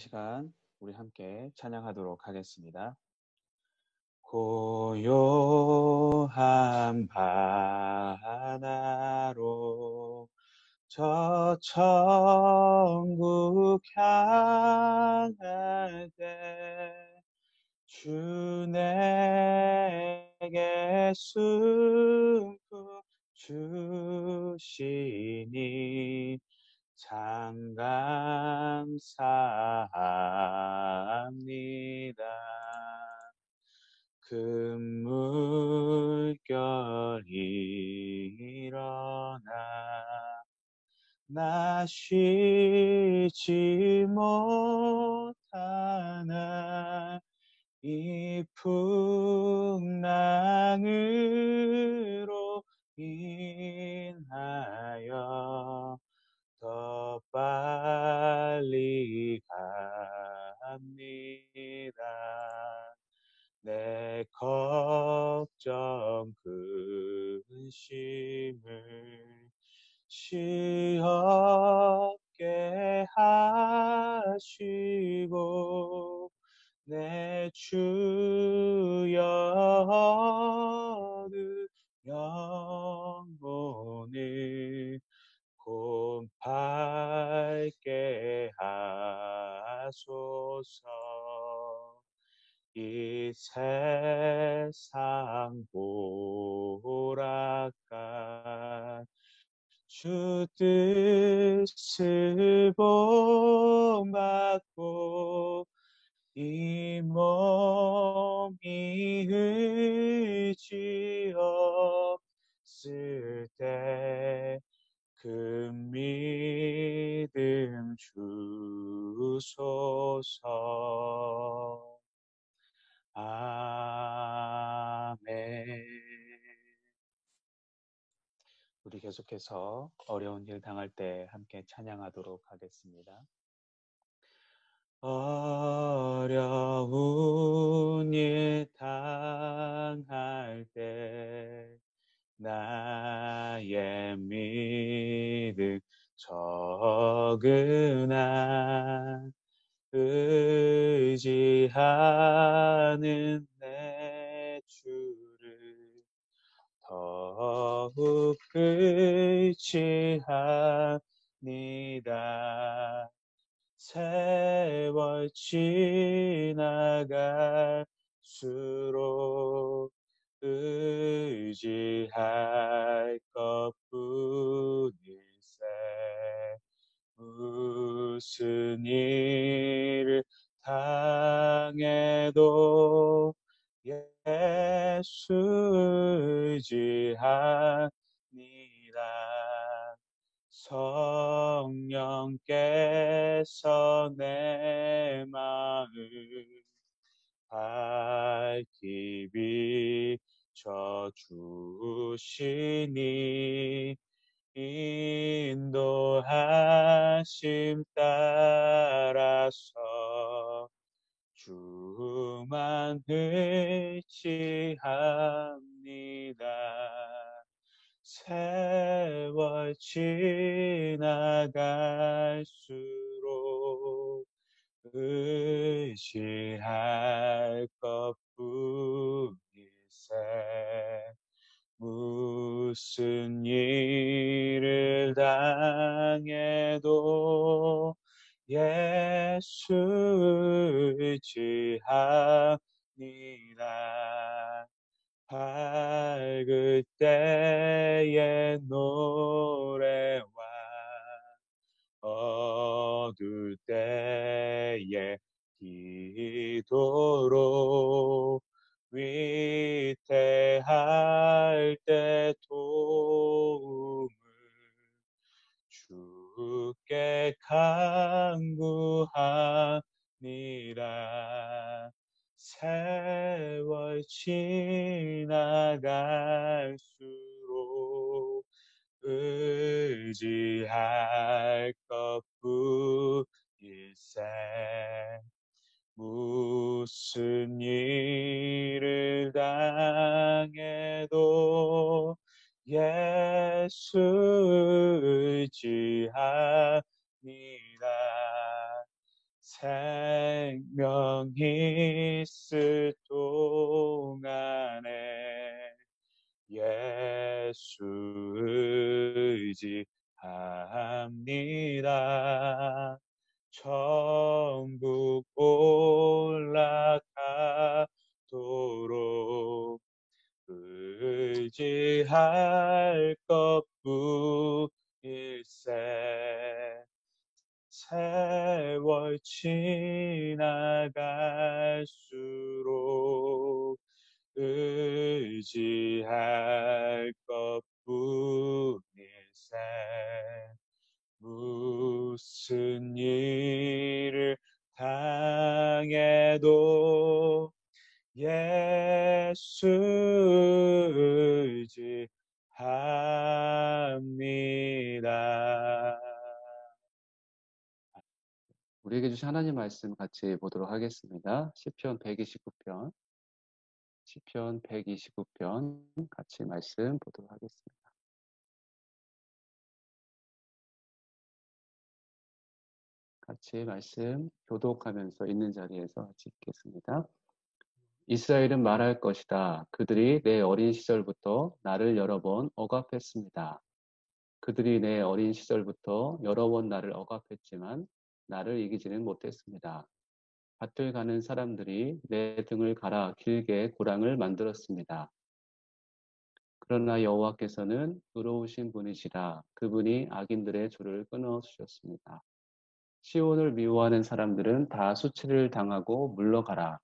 시간 우리 함께 찬양하도록 하겠습니다. 고요한 바다로 저 천국 향할 때 주 내게 숨고 주시니 참 감사합니다. 큰 물결이 일어나 나 쉬지 못하나 이 풍랑으로 인하여 더 빨리 갑니다. 내 걱정 근심을 시없게 하시고 내 주여 얻은 영혼을 곰팔게 하소서. 이 세상 보라까 주 뜻을 본받고 이 몸이 의지 없을 때 큰 믿음 주소서. 아멘. 우리 계속해서 어려운 일 당할 때 함께 찬양하도록 하겠습니다. 어려운 일 당할 때 나의 믿음 적으나 의지하는 내 주를 더욱 의지합니다. 세월 지나갈수록 의지할 것뿐일세. 무슨 일을 당해도 예수 의지합니다. 성령께서 내 마음 밝히 비춰주시니 인도하심 따라서 주만 의지합니다. 세월 지나갈수록 의지할 것뿐일세. 무슨 일을 당해도 예수 의지합니다. 밝을 때의 노래와 어두울 때의 기도로 위태할 때 도움을 주께 간구하니라. 세월 지나갈수록 의지할 것뿐일세. 무슨 일을 당해도 예수 의지합니다. 생명이 있을 동안에 예수 의지합니다. 천국 올라가도록 의지할 것뿐일세. 세월 지나갈수록 의지할 것뿐일세. 무슨 일을 당해도 예수 의지합니다. 우리에게 주신 하나님 말씀 같이 보도록 하겠습니다. 시편 129편, 시편 129편 같이 말씀 보도록 하겠습니다. 같이 말씀 교독하면서 있는 자리에서 같이 읽겠습니다. 이스라엘은 말할 것이다. 그들이 내 어린 시절부터 나를 여러 번 억압했습니다. 그들이 내 어린 시절부터 여러 번 나를 억압했지만 나를 이기지는 못했습니다. 밭을 가는 사람들이 내 등을 갈아 길게 고랑을 만들었습니다. 그러나 여호와께서는 의로우신 분이시라. 그분이 악인들의 줄을 끊어주셨습니다. 시온을 미워하는 사람들은 다 수치를 당하고 물러가라.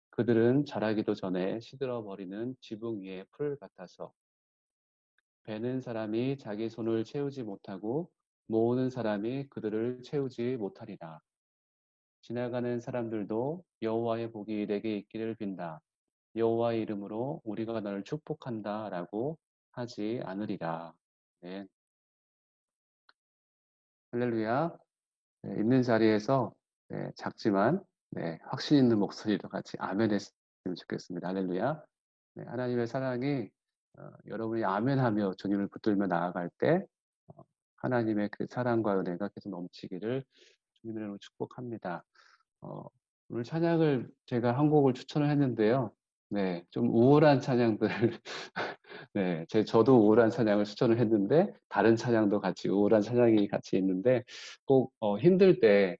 그들은 자라기도 전에 시들어버리는 지붕 위의 풀 같아서 베는 사람이 자기 손을 채우지 못하고 모으는 사람이 그들을 채우지 못하리라. 지나가는 사람들도 여호와의 복이 내게 있기를 빈다. 여호와의 이름으로 우리가 너를 축복한다라고 하지 않으리라. 네. 할렐루야. 네, 있는 자리에서 네, 작지만 확신 있는 목소리로 같이 아멘 했으면 좋겠습니다. 할렐루야. 네, 하나님의 사랑이 여러분이 아멘하며 주님을 붙들며 나아갈 때 하나님의 그 사랑과 은혜가 계속 넘치기를 주님의 이름으로 축복합니다. 오늘 찬양을 제가 한 곡을 추천을 했는데요. 네, 좀 우울한 찬양들, 네, 저도 우울한 찬양을 추천을 했는데, 다른 찬양도 같이 우울한 찬양이 같이 있는데, 꼭, 힘들 때,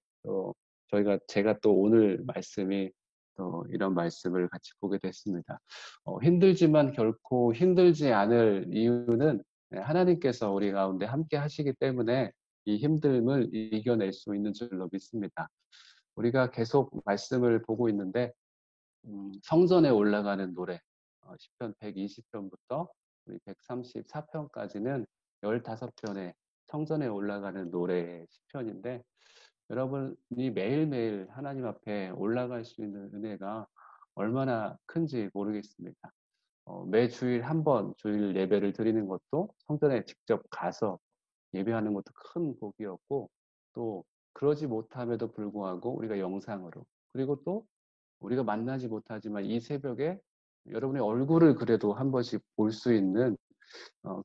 제가 또 오늘 말씀이 또 이런 말씀을 같이 보게 됐습니다. 힘들지만 결코 힘들지 않을 이유는 하나님께서 우리 가운데 함께 하시기 때문에 이 힘듦을 이겨낼 수 있는 줄로 믿습니다. 우리가 계속 말씀을 보고 있는데 성전에 올라가는 노래 시편 120편부터 우리 134편까지는 15편의 성전에 올라가는 노래 시편인데 여러분이 매일매일 하나님 앞에 올라갈 수 있는 은혜가 얼마나 큰지 모르겠습니다. 매 주일 한 번 주일 예배를 드리는 것도 성전에 직접 가서 예배하는 것도 큰 복이었고 또 그러지 못함에도 불구하고 우리가 영상으로 그리고 또 우리가 만나지 못하지만 이 새벽에 여러분의 얼굴을 그래도 한 번씩 볼 수 있는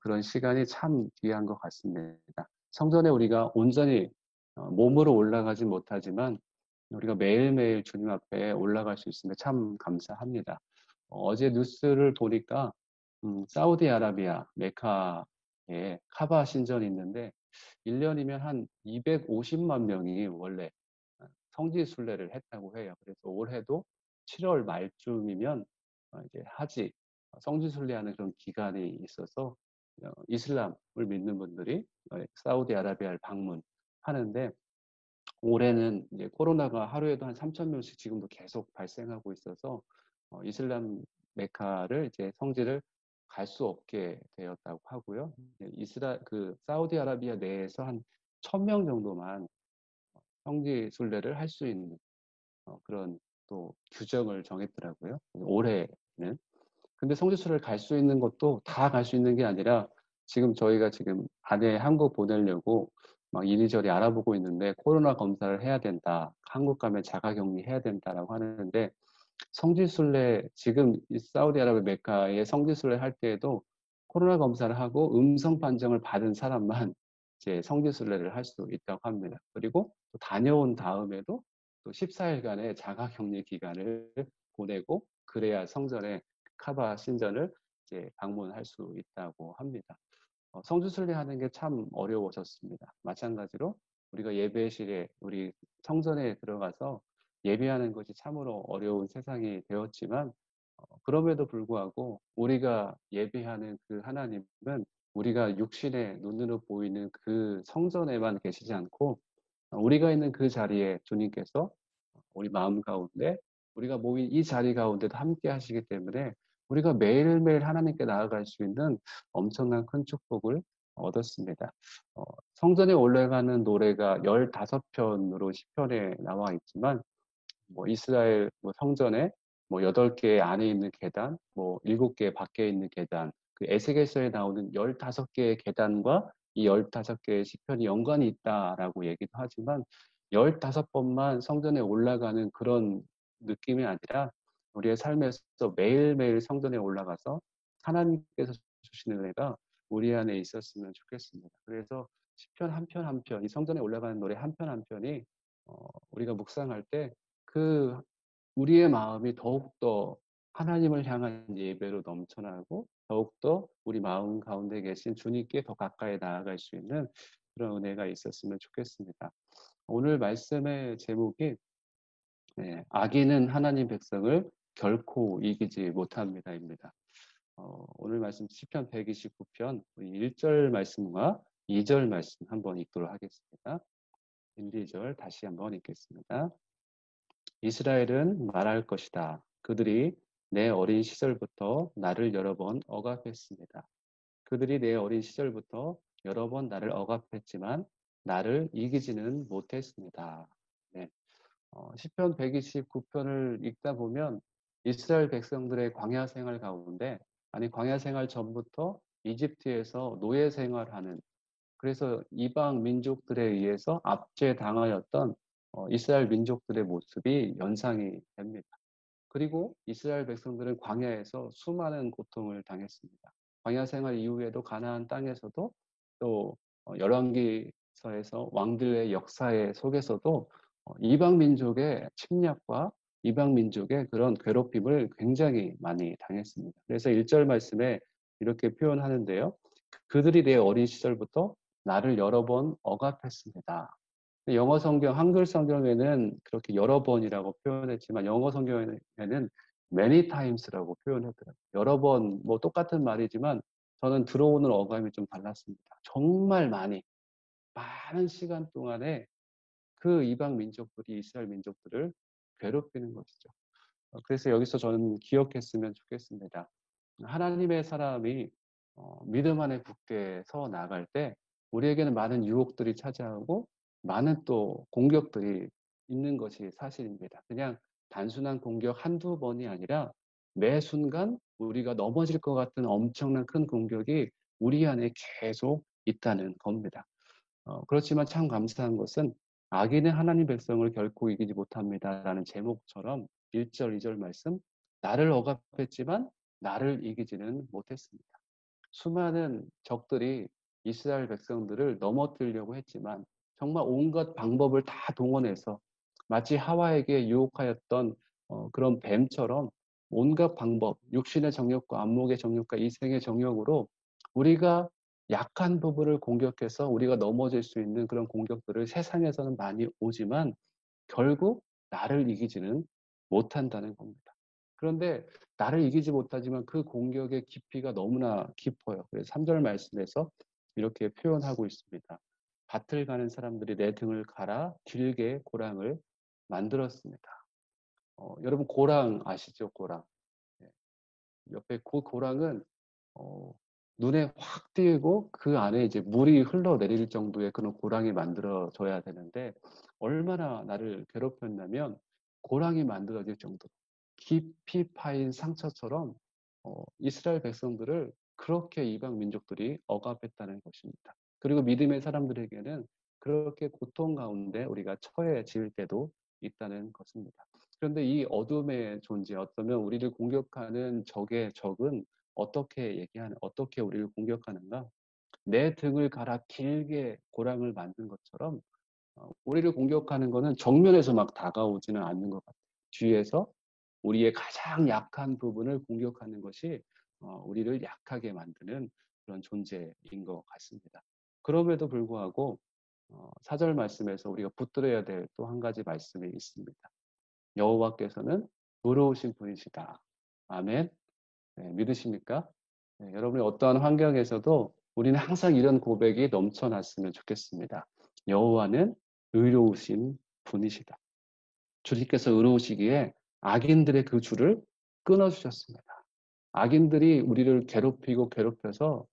그런 시간이 참 귀한 것 같습니다. 성전에 우리가 온전히 몸으로 올라가지 못하지만 우리가 매일매일 주님 앞에 올라갈 수 있으면 참 감사합니다. 어제 뉴스를 보니까 사우디아라비아 메카에 카바 신전이 있는데 1년이면 한 250만 명이 원래 성지 순례를 했다고 해요. 그래서 올해도 7월 말쯤이면 이제 하지 성지 순례하는 그런 기간이 있어서 이슬람을 믿는 분들이 사우디아라비아를 방문하는데 올해는 이제 코로나가 하루에도 한 3천 명씩 지금도 계속 발생하고 있어서 이슬람 메카를 이제 성지를 갈 수 없게 되었다고 하고요. 그 사우디아라비아 내에서 한 1,000명 정도만 성지 순례를 할 수 있는 그런 또 규정을 정했더라고요. 올해는. 근데 성지순례를 갈 수 있는 것도 다 갈 수 있는 게 아니라 저희가 지금 아내 한국 보내려고 막 이리저리 알아보고 있는데 코로나 검사를 해야 된다. 한국 가면 자가격리 해야 된다라고 하는데 성지순례 지금 사우디아라비아 메카에 성지순례 할 때에도 코로나 검사를 하고 음성 판정을 받은 사람만 이제 성지순례를 할 수 있다고 합니다. 그리고 또 다녀온 다음에도 14일간의 자가격리 기간을 보내고 그래야 성전에 카바 신전을 이제 방문할 수 있다고 합니다. 성지순례 하는 게 참 어려워졌습니다. 마찬가지로 우리가 예배실에 우리 성전에 들어가서 예배하는 것이 참으로 어려운 세상이 되었지만 그럼에도 불구하고 우리가 예배하는 그 하나님은 우리가 육신의 눈으로 보이는 그 성전에만 계시지 않고 우리가 있는 그 자리에 주님께서 우리 마음 가운데 우리가 모인 이 자리 가운데도 함께 하시기 때문에 우리가 매일매일 하나님께 나아갈 수 있는 엄청난 큰 축복을 얻었습니다. 성전에 올라가는 노래가 15편으로 시편에 나와 있지만 뭐 이스라엘 뭐 성전에 뭐 8개 안에 있는 계단, 뭐 7개 밖에 있는 계단, 그 에스겔서에 나오는 15개의 계단과 이 15개의 시편이 연관이 있다라고 얘기도 하지만 15번만 성전에 올라가는 그런 느낌이 아니라 우리의 삶에서 매일매일 성전에 올라가서 하나님께서 주시는 은혜가 우리 안에 있었으면 좋겠습니다. 그래서 시편 한 편 한 편, 이 성전에 올라가는 노래 한 편 한 편이 우리가 묵상할 때 그 우리의 마음이 더욱더 하나님을 향한 예배로 넘쳐나고 더욱더 우리 마음 가운데 계신 주님께 더 가까이 나아갈 수 있는 그런 은혜가 있었으면 좋겠습니다. 오늘 말씀의 제목이 악인은 하나님 백성을 결코 이기지 못합니다입니다. 오늘 말씀 시편 129편 1절 말씀과 2절 말씀 한번 읽도록 하겠습니다. 1, 2절 다시 한번 읽겠습니다. 이스라엘은 말할 것이다. 그들이 내 어린 시절부터 나를 여러 번 억압했습니다. 그들이 내 어린 시절부터 여러 번 나를 억압했지만 나를 이기지는 못했습니다. 네. 시편 129편을 읽다 보면 이스라엘 백성들의 광야 생활 가운데 아니 광야 생활 전부터 이집트에서 노예 생활하는 그래서 이방 민족들에 의해서 압제당하였던 이스라엘 민족들의 모습이 연상이 됩니다. 그리고 이스라엘 백성들은 광야에서 수많은 고통을 당했습니다. 광야 생활 이후에도 가나안 땅에서도 또 열왕기서에서 왕들의 역사의 속에서도 이방 민족의 침략과 이방 민족의 그런 괴롭힘을 굉장히 많이 당했습니다. 그래서 1절 말씀에 이렇게 표현하는데요. 그들이 내 어린 시절부터 나를 여러 번 억압했습니다. 영어 성경, 한글 성경에는 그렇게 여러 번이라고 표현했지만 영어 성경에는 many times라고 표현했더라고요. 여러 번, 뭐 똑같은 말이지만 저는 들어오는 어감이 좀 달랐습니다. 정말 많은 시간 동안에 그 이방 민족들이 이스라엘 민족들을 괴롭히는 것이죠. 그래서 여기서 저는 기억했으면 좋겠습니다. 하나님의 사람이 믿음 안에 굳게 서 나갈 때 우리에게는 많은 유혹들이 차지하고 많은 또 공격들이 있는 것이 사실입니다. 그냥 단순한 공격 한두 번이 아니라 매 순간 우리가 넘어질 것 같은 엄청난 큰 공격이 우리 안에 계속 있다는 겁니다. 그렇지만 참 감사한 것은 악인은 하나님 백성을 결코 이기지 못합니다라는 제목처럼 1절, 2절 말씀 나를 억압했지만 나를 이기지는 못했습니다. 수많은 적들이 이스라엘 백성들을 넘어뜨리려고 했지만 정말 온갖 방법을 다 동원해서 마치 하와에게 유혹하였던 그런 뱀처럼 온갖 방법, 육신의 정욕과 안목의 정욕과 이생의 정욕으로 우리가 약한 부분을 공격해서 우리가 넘어질 수 있는 그런 공격들을 세상에서는 많이 오지만 결국 나를 이기지는 못한다는 겁니다. 그런데 나를 이기지 못하지만 그 공격의 깊이가 너무나 깊어요. 그래서 3절 말씀에서 이렇게 표현하고 있습니다. 밭을 가는 사람들이 내 등을 갈아 길게 고랑을 만들었습니다. 여러분 고랑 아시죠? 고랑. 네. 옆에 그 고랑은 어, 눈에 확 띄고 그 안에 이제 물이 흘러내릴 정도의 그런 고랑이 만들어져야 되는데 얼마나 나를 괴롭혔냐면 고랑이 만들어질 정도로 깊이 파인 상처처럼 이스라엘 백성들을 그렇게 이방 민족들이 억압했다는 것입니다. 그리고 믿음의 사람들에게는 그렇게 고통 가운데 우리가 처해질 때도 있다는 것입니다. 그런데 이 어둠의 존재, 어쩌면 우리를 공격하는 적의 적은 어떻게 우리를 공격하는가? 내 등을 갈아 길게 고랑을 만든 것처럼 우리를 공격하는 거는 정면에서 막 다가오지는 않는 것 같아요. 뒤에서 우리의 가장 약한 부분을 공격하는 것이 우리를 약하게 만드는 그런 존재인 것 같습니다. 그럼에도 불구하고 4절 말씀에서 우리가 붙들어야 될 또 한 가지 말씀이 있습니다. 여호와께서는 의로우신 분이시다. 아멘. 네, 믿으십니까? 네, 여러분의 어떠한 환경에서도 우리는 항상 이런 고백이 넘쳐났으면 좋겠습니다. 여호와는 의로우신 분이시다. 주님께서 의로우시기에 악인들의 그 줄을 끊어주셨습니다. 악인들이 우리를 괴롭히고 괴롭혀서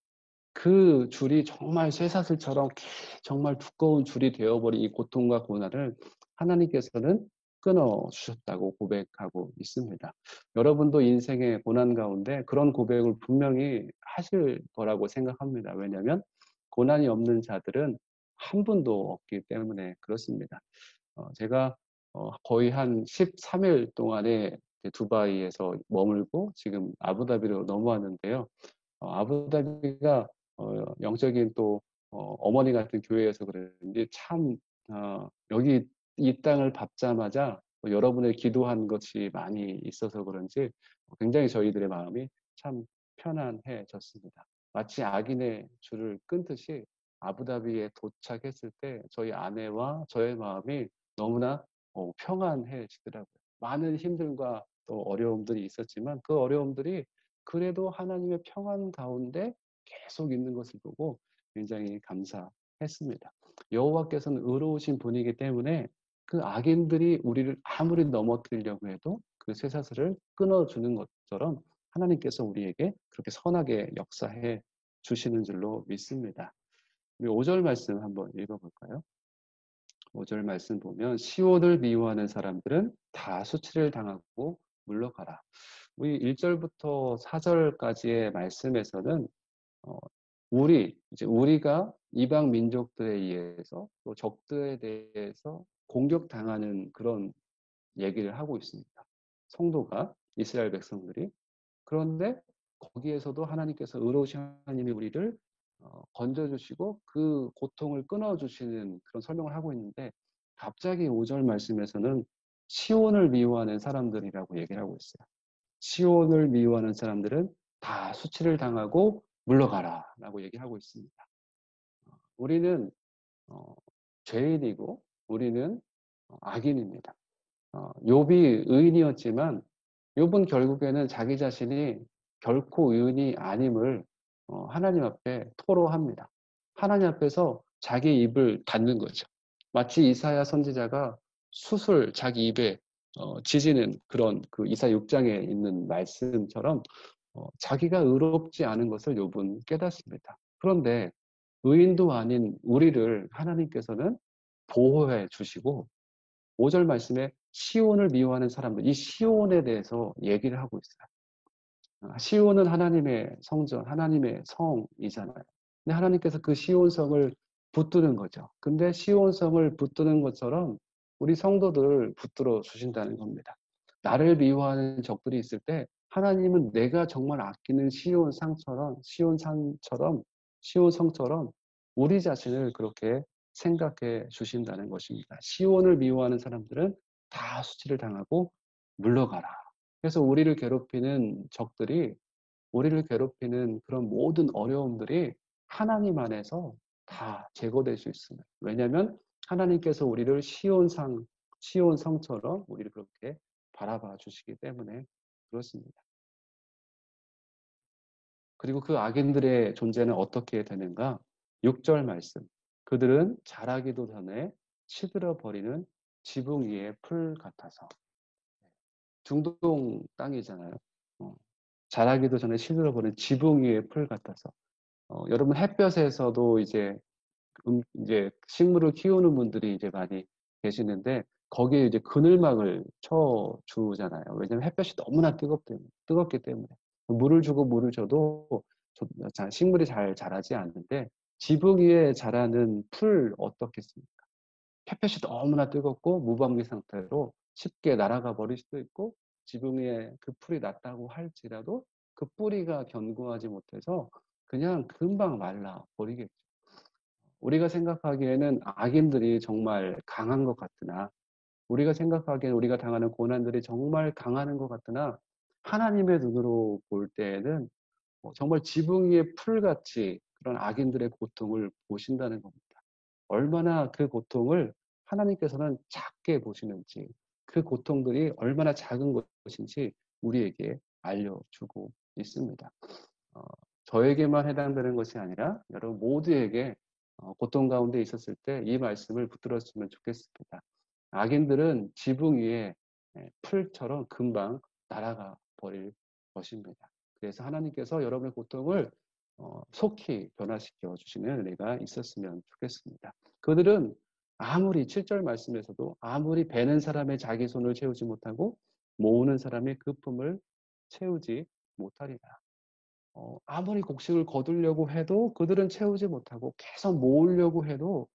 그 줄이 정말 쇠사슬처럼 정말 두꺼운 줄이 되어버린 이 고통과 고난을 하나님께서는 끊어주셨다고 고백하고 있습니다. 여러분도 인생의 고난 가운데 그런 고백을 분명히 하실 거라고 생각합니다. 왜냐하면 고난이 없는 자들은 한 분도 없기 때문에 그렇습니다. 제가 거의 한 13일 동안에 두바이에서 머물고 지금 아부다비로 넘어왔는데요. 아부다비가 영적인 또 어머니 같은 교회에서 그런지 참 여기 이 땅을 밟자마자 여러분의 기도한 것이 많이 있어서 그런지 굉장히 저희들의 마음이 참 편안해졌습니다. 마치 악인의 줄을 끊듯이 아부다비에 도착했을 때 저희 아내와 저의 마음이 너무나 평안해지더라고요. 많은 힘들과 또 어려움들이 있었지만 그 어려움들이 그래도 하나님의 평안 가운데 계속 있는 것을 보고 굉장히 감사했습니다. 여호와께서는 의로우신 분이기 때문에 그 악인들이 우리를 아무리 넘어뜨리려고 해도 그 쇠사슬을 끊어주는 것처럼 하나님께서 우리에게 그렇게 선하게 역사해 주시는 줄로 믿습니다. 우리 5절 말씀 한번 읽어볼까요? 5절 말씀 보면 시온을 미워하는 사람들은 다 수치를 당하고 물러가라. 우리 1절부터 4절까지의 말씀에서는 어, 이제 우리가 이방 민족들에 의해서 또 적들에 대해서 공격당하는 그런 얘기를 하고 있습니다. 성도가 이스라엘 백성들이 그런데 거기에서도 하나님께서 의로우신 하나님이 우리를 건져주시고 그 고통을 끊어주시는 그런 설명을 하고 있는데 갑자기 5절 말씀에서는 시온을 미워하는 사람들이라고 얘기를 하고 있어요. 시온을 미워하는 사람들은 다 수치를 당하고 물러가라 라고 얘기하고 있습니다. 우리는 어, 죄인이고 우리는 악인입니다. 욥이 의인이었지만 욥은 결국에는 자기 자신이 결코 의인이 아님을 하나님 앞에 토로합니다. 하나님 앞에서 자기 입을 닫는 거죠. 마치 이사야 선지자가 숯을 자기 입에 지지는 그런 그 이사 6장에 있는 말씀처럼 자기가 의롭지 않은 것을 욥은 깨닫습니다. 그런데 의인도 아닌 우리를 하나님께서는 보호해 주시고 5절 말씀에 시온을 미워하는 사람들, 이 시온에 대해서 얘기를 하고 있어요. 시온은 하나님의 성전, 하나님의 성이잖아요. 근데 하나님께서 그 시온성을 붙드는 거죠. 근데 시온성을 붙드는 것처럼 우리 성도들을 붙들어 주신다는 겁니다. 나를 미워하는 적들이 있을 때 하나님은 내가 정말 아끼는 시온상처럼, 시온산처럼, 시온성처럼 우리 자신을 그렇게 생각해 주신다는 것입니다. 시온을 미워하는 사람들은 다 수치를 당하고 물러가라. 그래서 우리를 괴롭히는 적들이 우리를 괴롭히는 그런 모든 어려움들이 하나님 안에서 다 제거될 수 있습니다. 왜냐하면 하나님께서 우리를 시온성처럼 우리를 그렇게 바라봐 주시기 때문에 그렇습니다. 그리고 그 악인들의 존재는 어떻게 되는가? 6절 말씀. 그들은 자라기도 전에 시들어 버리는 지붕 위의 풀 같아서. 중동 땅이잖아요. 자라기도 전에 시들어 버린 지붕 위의 풀 같아서. 여러분 햇볕에서도 이제 식물을 키우는 분들이 이제 많이 계시는데 거기에 이제 그늘막을 쳐 주잖아요. 왜냐하면 햇볕이 너무나 뜨겁기 때문에 물을 주고 물을 줘도 식물이 잘 자라지 않는데 지붕 위에 자라는 풀 어떻겠습니까? 햇볕이 너무나 뜨겁고 무방비 상태로 쉽게 날아가 버릴 수도 있고 지붕 위에 그 풀이 났다고 할지라도 그 뿌리가 견고하지 못해서 그냥 금방 말라 버리겠죠. 우리가 생각하기에는 악인들이 정말 강한 것 같으나 우리가 생각하기에는 우리가 당하는 고난들이 정말 강하는 것 같으나 하나님의 눈으로 볼 때에는 정말 지붕 위의 풀같이 그런 악인들의 고통을 보신다는 겁니다. 얼마나 그 고통을 하나님께서는 작게 보시는지, 그 고통들이 얼마나 작은 것인지 우리에게 알려주고 있습니다. 어, 저에게만 해당되는 것이 아니라 여러분 모두에게 고통 가운데 있었을 때 이 말씀을 붙들었으면 좋겠습니다. 악인들은 지붕 위에 풀처럼 금방 날아가 버릴 것입니다. 그래서 하나님께서 여러분의 고통을 속히 변화시켜 주시는 은혜가 있었으면 좋겠습니다. 그들은 아무리 7절 말씀에서도 아무리 베는 사람의 자기 손을 채우지 못하고 모으는 사람의 그 품을 채우지 못하리라. 아무리 곡식을 거두려고 해도 그들은 채우지 못하고 계속 모으려고 해도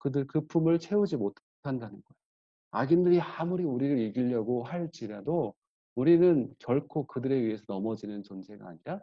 그들 그 품을 채우지 못한다는 거예요. 악인들이 아무리 우리를 이기려고 할지라도 우리는 결코 그들에 의해서 넘어지는 존재가 아니라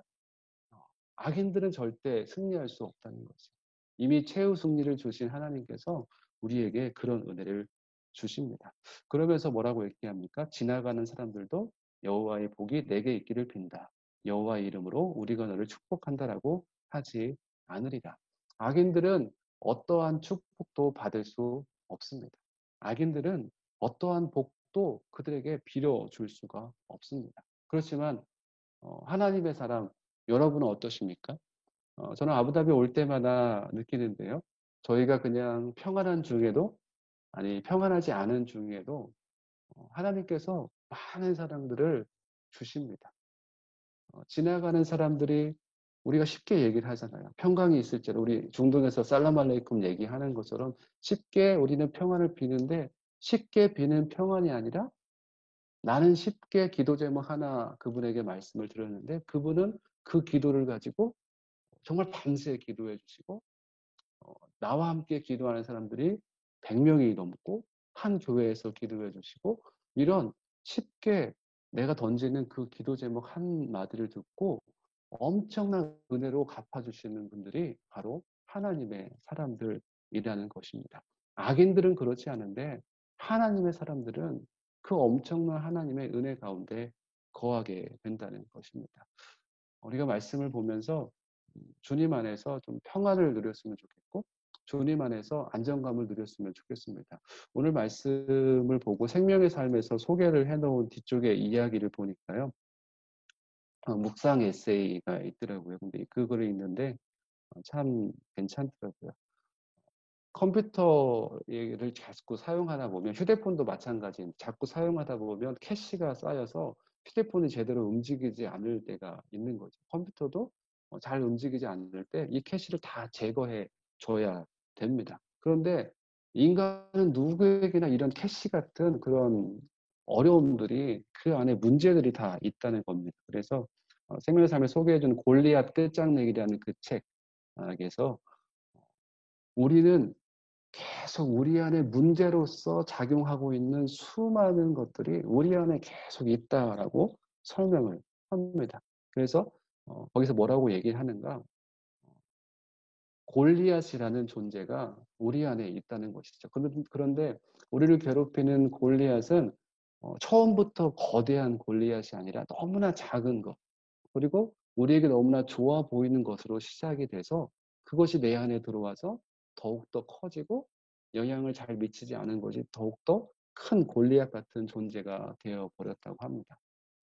악인들은 절대 승리할 수 없다는 거죠. 이미 최후 승리를 주신 하나님께서 우리에게 그런 은혜를 주십니다. 그러면서 뭐라고 얘기합니까? 지나가는 사람들도 여호와의 복이 내게 있기를 빈다. 여호와의 이름으로 우리가 너를 축복한다라고 하지 않으리라. 악인들은 어떠한 축복도 받을 수 없습니다. 악인들은 어떠한 복도 그들에게 빌어줄 수가 없습니다. 그렇지만 하나님의 사람, 여러분은 어떠십니까? 저는 아부다비 올 때마다 느끼는데요. 저희가 그냥 평안한 중에도, 아니, 평안하지 않은 중에도 하나님께서 많은 사람들을 주십니다. 지나가는 사람들이 우리가 쉽게 얘기를 하잖아요. 평강이 있을지라 우리 중동에서 살라말레이쿰 얘기하는 것처럼 쉽게 우리는 평안을 비는데 쉽게 비는 평안이 아니라 나는 쉽게 기도 제목 하나 그분에게 말씀을 드렸는데 그분은 그 기도를 가지고 정말 밤새 기도해 주시고 나와 함께 기도하는 사람들이 100명이 넘고 한 교회에서 기도해 주시고 이런 쉽게 내가 던지는 그 기도 제목 한마디를 듣고 엄청난 은혜로 갚아주시는 분들이 바로 하나님의 사람들이라는 것입니다. 악인들은 그렇지 않은데 하나님의 사람들은 그 엄청난 하나님의 은혜 가운데 거하게 된다는 것입니다. 우리가 말씀을 보면서 주님 안에서 좀 평안을 누렸으면 좋겠고 주님 안에서 안정감을 누렸으면 좋겠습니다. 오늘 말씀을 보고 생명의 삶에서 소개를 해놓은 뒤쪽에 이야기를 보니까요. 묵상 에세이가 있더라고요. 근데 그 글이 있는데 참 괜찮더라고요. 컴퓨터를 자꾸 사용하다 보면 휴대폰도 마찬가지인데 자꾸 사용하다 보면 캐시가 쌓여서 휴대폰이 제대로 움직이지 않을 때가 있는 거죠. 컴퓨터도 잘 움직이지 않을 때 이 캐시를 다 제거해 줘야 됩니다. 그런데 인간은 누구에게나 이런 캐시 같은 그런 어려움들이 그 안에 문제들이 다 있다는 겁니다. 그래서 생명의 삶에 소개해준 골리앗 끝장내기라는 그 책에서 우리는 계속 우리 안에 문제로서 작용하고 있는 수많은 것들이 우리 안에 계속 있다라고 설명을 합니다. 그래서 거기서 뭐라고 얘기를 하는가? 골리앗이라는 존재가 우리 안에 있다는 것이죠. 그런데 우리를 괴롭히는 골리앗은 처음부터 거대한 골리앗이 아니라 너무나 작은 것, 그리고 우리에게 너무나 좋아 보이는 것으로 시작이 돼서 그것이 내 안에 들어와서 더욱더 커지고 영향을 잘 미치지 않은 것이 더욱더 큰 골리앗 같은 존재가 되어 버렸다고 합니다.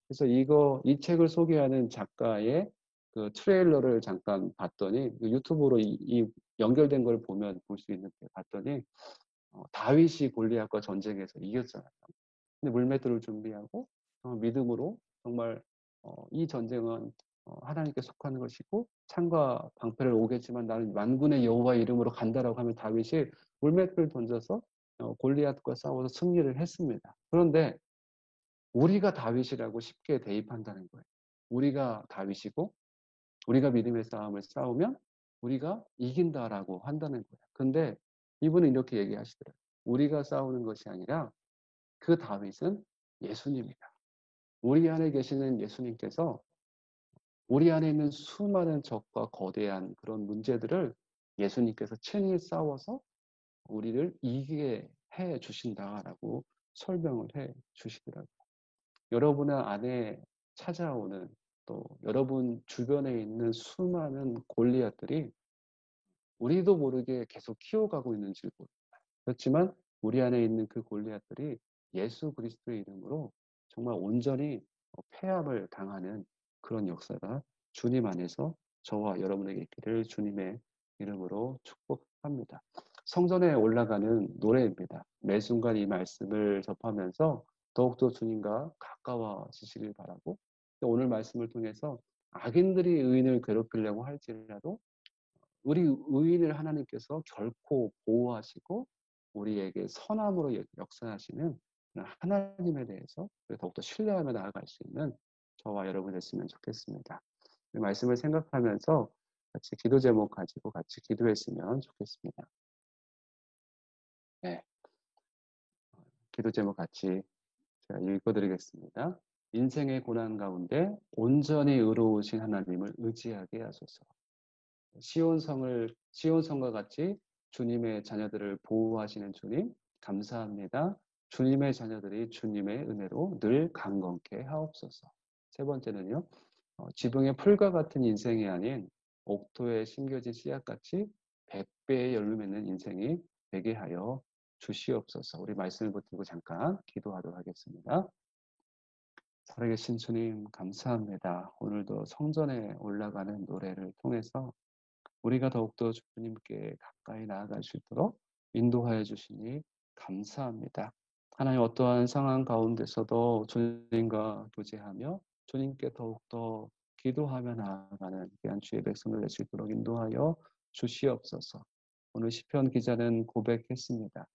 그래서 이 책을 소개하는 작가의 그 트레일러를 잠깐 봤더니 그 유튜브로 이 연결된 걸 보면 볼 수 있는데 봤더니 다윗이 골리앗과 전쟁에서 이겼잖아요. 근데 물맷돌을 준비하고 믿음으로 정말 이 전쟁은 하나님께 속하는 것이고 창과 방패를 오겠지만 나는 만군의 여호와의 이름으로 간다라고 하면 다윗이 물맷돌을 던져서 골리앗과 싸워서 승리를 했습니다. 그런데 우리가 다윗이라고 쉽게 대입한다는 거예요. 우리가 다윗이고 우리가 믿음의 싸움을 싸우면 우리가 이긴다라고 한다는 거예요. 근데 이분은 이렇게 얘기하시더라고요. 우리가 싸우는 것이 아니라 그 다윗은 예수님이다. 우리 안에 계시는 예수님께서 우리 안에 있는 수많은 적과 거대한 그런 문제들을 예수님께서 친히 싸워서 우리를 이기게 해 주신다라고 설명을 해 주시더라고요. 여러분 안에 찾아오는 또 여러분 주변에 있는 수많은 골리앗들이 우리도 모르게 계속 키워가고 있는지 몰라요. 그렇지만 우리 안에 있는 그 골리앗들이 예수 그리스도의 이름으로 정말 온전히 패함을 당하는 그런 역사가 주님 안에서 저와 여러분에게 있기를 주님의 이름으로 축복합니다. 성전에 올라가는 노래입니다. 매 순간 이 말씀을 접하면서 더욱더 주님과 가까워지시길 바라고, 오늘 말씀을 통해서 악인들이 의인을 괴롭히려고 할지라도 우리 의인을 하나님께서 결코 보호하시고 우리에게 선함으로 역사하시는 하나님에 대해서 더욱더 신뢰하며 나아갈 수 있는 저와 여러분이 됐으면 좋겠습니다. 이 말씀을 생각하면서 같이 기도 제목 가지고 같이 기도했으면 좋겠습니다. 네, 기도 제목 같이 제가 읽어드리겠습니다. 인생의 고난 가운데 온전히 의로우신 하나님을 의지하게 하소서. 시온성과 같이 주님의 자녀들을 보호하시는 주님, 감사합니다. 주님의 자녀들이 주님의 은혜로 늘 강건케 하옵소서. 세 번째는요, 지붕의 풀과 같은 인생이 아닌 옥토에 심겨진 씨앗같이 100배의 열매 맺는 인생이 되게 하여 주시옵소서. 우리 말씀을 붙들고 잠깐 기도하도록 하겠습니다. 살아계신 주님, 감사합니다. 오늘도 성전에 올라가는 노래를 통해서 우리가 더욱더 주님께 가까이 나아갈 수 있도록 인도하여 주시니 감사합니다. 하나님, 어떠한 상황 가운데서도 주님과 교제하며 주님께 더욱더 기도하며 나아가는 귀한 주의 백성을 될 수 있도록 인도하여 주시옵소서. 오늘 시편 기자는 고백했습니다.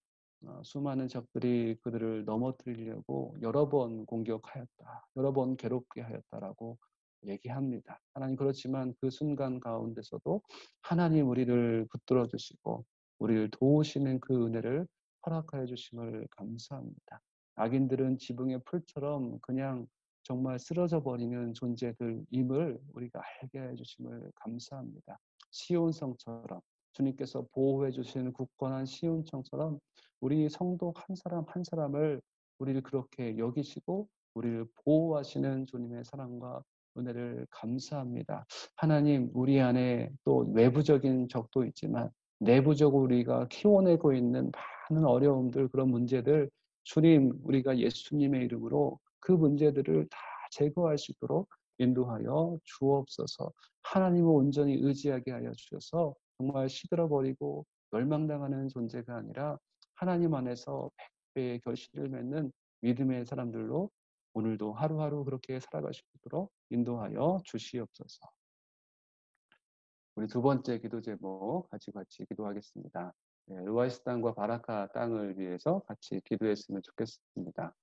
수많은 적들이 그들을 넘어뜨리려고 여러 번 공격하였다. 여러 번 괴롭게 하였다라고 얘기합니다. 하나님, 그렇지만 그 순간 가운데서도 하나님 우리를 붙들어 주시고 우리를 도우시는 그 은혜를 허락하여 주심을 감사합니다. 악인들은 지붕의 풀처럼 그냥 정말 쓰러져 버리는 존재들임을 우리가 알게 해 주심을 감사합니다. 시온성처럼 주님께서 보호해 주시는 굳건한 시온성처럼 우리 성도 한 사람 한 사람을 우리를 그렇게 여기시고 우리를 보호하시는 주님의 사랑과 은혜를 감사합니다. 하나님, 우리 안에 또 외부적인 적도 있지만 내부적으로 우리가 키워내고 있는 많은 어려움들, 그런 문제들, 주님, 우리가 예수님의 이름으로 그 문제들을 다 제거할 수 있도록 인도하여 주옵소서. 하나님을 온전히 의지하게 하여 주셔서 정말 시들어버리고 멸망당하는 존재가 아니라 하나님 안에서 100배의 결실을 맺는 믿음의 사람들로 오늘도 하루하루 그렇게 살아갈 수 있도록 인도하여 주시옵소서. 우리 두 번째 기도 제목 같이 기도하겠습니다. 루아이스 땅과 바라카 땅을 위해서 같이 기도했으면 좋겠습니다.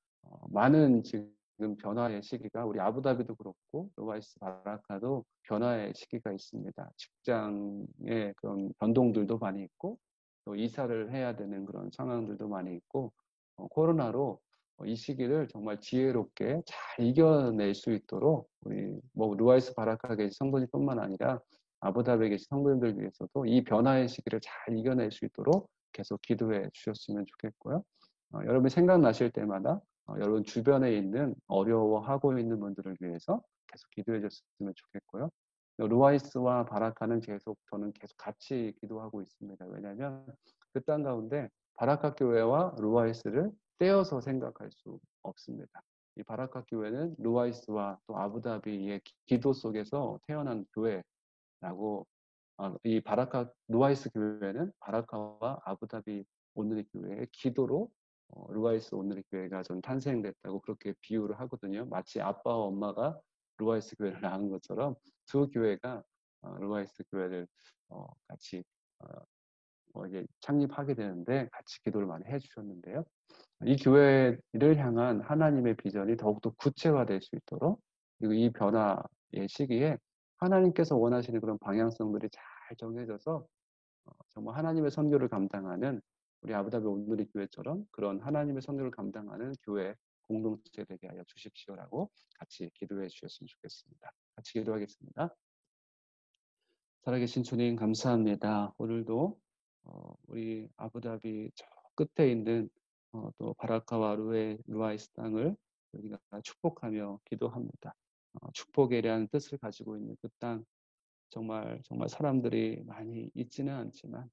많은 지금 변화의 시기가 우리 아부다비도 그렇고 루아이스 바라카도 변화의 시기가 있습니다. 직장의 그런 변동들도 많이 있고 또 이사를 해야 되는 그런 상황들도 많이 있고 코로나로 이 시기를 정말 지혜롭게 잘 이겨낼 수 있도록 우리 루아이스 바라카 계신 성도님뿐만 아니라 아부다비에 계신 성도님들 위해서도 이 변화의 시기를 잘 이겨낼 수 있도록 계속 기도해 주셨으면 좋겠고요. 여러분이 생각나실 때마다 여러분 주변에 있는 어려워하고 있는 분들을 위해서 계속 기도해 줬으면 좋겠고요. 루아이스와 바라카는 저는 계속 같이 기도하고 있습니다. 왜냐하면 그 땅 가운데 바라카 교회와 루아이스를 떼어서 생각할 수 없습니다. 이 바라카 교회는 루아이스와 또 아부다비의 기도 속에서 태어난 교회라고, 이 루아이스 교회는 바라카와 아부다비 오늘의 교회의 기도로 루아이스 오늘의 교회가 전 탄생됐다고 그렇게 비유를 하거든요. 마치 아빠와 엄마가 루아이스 교회를 낳은 것처럼 두 교회가 루아이스 교회를 같이 이제 창립하게 되는데 같이 기도를 많이 해주셨는데요. 이 교회를 향한 하나님의 비전이 더욱더 구체화될 수 있도록, 그리고 이 변화의 시기에 하나님께서 원하시는 그런 방향성들이 잘 정해져서 정말 하나님의 선교를 감당하는 우리 아부다비 온누리 교회처럼 그런 하나님의 선교를 감당하는 교회 공동체 되게 하여 주십시오라고 같이 기도해 주셨으면 좋겠습니다. 같이 기도하겠습니다. 살아계신 주님 감사합니다. 오늘도 우리 아부다비 저 끝에 있는 또 바라카와 루아이스 땅을 우리가 축복하며 기도합니다. 축복에 대한 뜻을 가지고 있는 그 땅, 정말 정말 사람들이 많이 있지는 않지만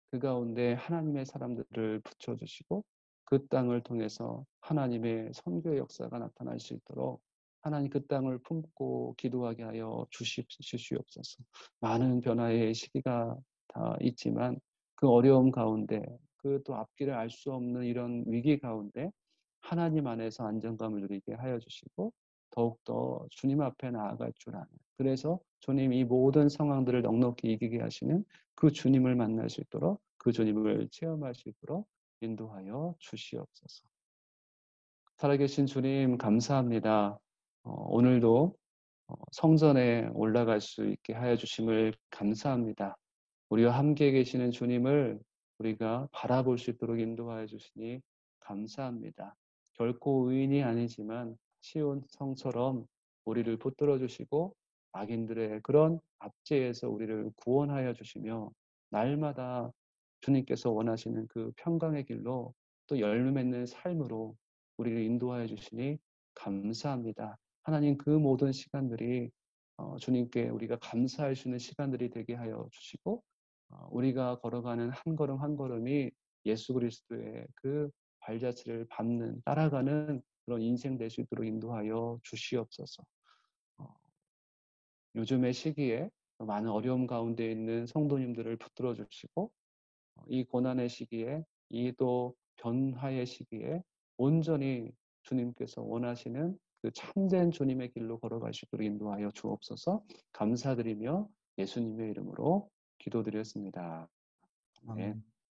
그 가운데 하나님의 사람들을 붙여주시고 그 땅을 통해서 하나님의 선교의 역사가 나타날 수 있도록 하나님 그 땅을 품고 기도하게 하여 주시옵소서. 많은 변화의 시기가 다 있지만 그 어려움 가운데 그 또 앞길을 알 수 없는 이런 위기 가운데 하나님 안에서 안정감을 누리게 하여 주시고 더욱더 주님 앞에 나아갈 줄 아는, 그래서 주님 이 모든 상황들을 넉넉히 이기게 하시는 그 주님을 만날 수 있도록, 그 주님을 체험할 수 있도록 인도하여 주시옵소서. 살아계신 주님 감사합니다. 오늘도 성전에 올라갈 수 있게 하여 주심을 감사합니다. 우리와 함께 계시는 주님을 우리가 바라볼 수 있도록 인도하여 주시니 감사합니다. 결코 의인이 아니지만 시온 성처럼 우리를 붙들어 주시고 악인들의 그런 압제에서 우리를 구원하여 주시며 날마다 주님께서 원하시는 그 평강의 길로 또 열매 맺는 삶으로 우리를 인도하여 주시니 감사합니다. 하나님, 그 모든 시간들이 주님께 우리가 감사할 수 있는 시간들이 되게 하여 주시고 우리가 걸어가는 한 걸음 한 걸음이 예수 그리스도의 그 발자취를 밟는, 따라가는 그런 인생 될 수 있도록 인도하여 주시옵소서. 어, 요즘의 시기에 많은 어려움 가운데 있는 성도님들을 붙들어 주시고 이 고난의 시기에, 이 또 변화의 시기에 온전히 주님께서 원하시는 그 참된 주님의 길로 걸어가시도록 인도하여 주옵소서. 감사드리며 예수님의 이름으로 기도드렸습니다. 아멘.